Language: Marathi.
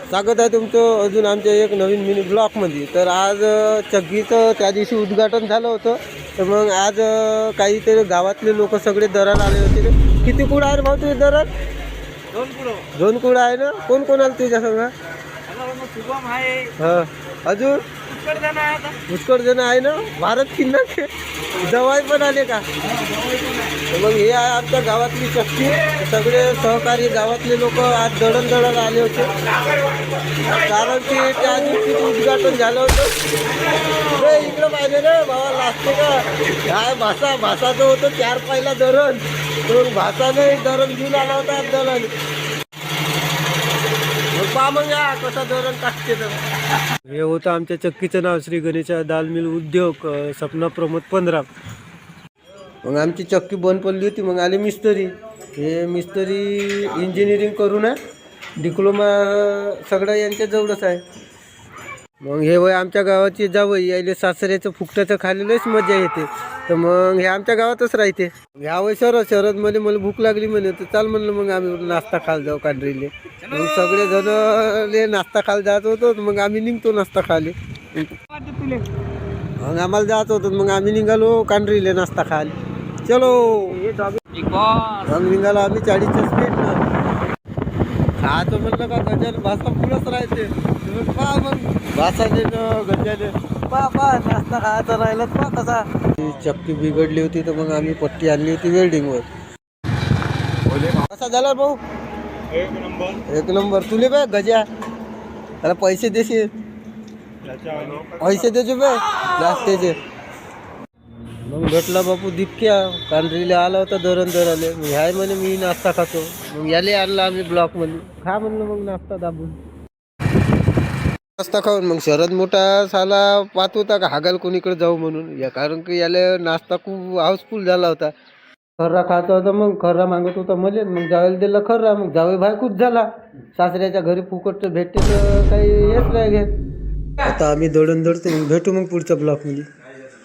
स्वागत आहे तुमचं अजून आमच्या एक नवीन मिनी ब्लॉकमध्ये. तर आज चक्कीचं त्या दिवशी उद्घाटन झालं होतं. तर मग आज काहीतरी गावातले लोक सगळे दराला आले होते. किती कुडं आहे रे भाऊ तुझे दरात? 2 कुडं आहे ना. कोण कोण आलं तुझ्या संग? हां, अजून पुष्कळ जण आहे ना. भारत किन्ना जवाई पण आले का? मग हे आहे आमच्या गावातली चक्की. सगळे सहकारी गावातले लोक आज दळण आले होते, कारण की त्या दिवशी उद्घाटन झालं होतं. इकडं पाहिजे रे बाबा, लागते का काय भासाचं होतं 4 पायला दरण. तर भासाने दरण घेऊन आला होता दळण. पहा मग या कसा दरण टाकते. तर हे होतं आमच्या चक्कीचं नाव श्री गणेश दाल मिल उद्योग, सपना प्रमोद 15. मग आमची चक्की बंद पडली होती. मग आले मिस्त्री. हे मिस्त्री इंजिनिअरिंग करून आहे, डिप्लोमा सगळं यांच्या जवळच आहे. मग हे वय आमच्या गावाची जावं यायले सासऱ्याचं फुकट्याचं खाल्लेलंच मजा येते. तर मग हे आमच्या गावातच राहते. ह्या वय शरद मला भूक लागली म्हणे, तर चाल म्हणलं मग आम्ही नाश्ता खायला जाऊ कांढरीले. मग सगळे जण नाश्ता खायला जात होतो. मग आम्ही निघतो नाश्ता खायला. मग आम्हाला जात होतं. मग आम्ही निघालो कांढरीले नाश्ता खायला. चलो मग निघालो आम्ही 40च्या स्पीडनं. खायचं म्हणलं का गजाने भाषा पुढंच राहते. पहा मग भाषाने गजाने पहा नाश्ता खायचा राहिला पहा कसा. चक्की बिघडली होती, तर मग आम्ही पट्टी आणली होती वेल्डिंगवर. कसा झाला भाऊ? एक नंबर. तुले बे गजा त्याला पैसे देशील? पैसे द्यायचे बे जास्तीचे. मग भेटला बापू दिपक्या कांढरीला आला होता दरण दराले. मग ह्याय म्हणे मी नाश्ता खातो. मग याले आणला आम्ही ब्लॉकमध्ये. खा म्हणलं मग नाश्ता दाबून. नाश्ता खाऊन मग शरद मोठा साला पाहत होता का हागाल कोणीकडे जाऊ म्हणून. या कारण की याला नाश्ता खूप हाऊसफुल झाला होता. खर्रा खायचा होता. मग खर्रा मागत होता मले. मग जावेला दिला खर्रा. मग जावे भायकूच झाला. सासऱ्याच्या घरी फुकटचं भेटते तर काही येत नाही घेत. आता आम्ही दळण दळतो. मग भेटू मग पुढच्या ब्लॉकमध्ये.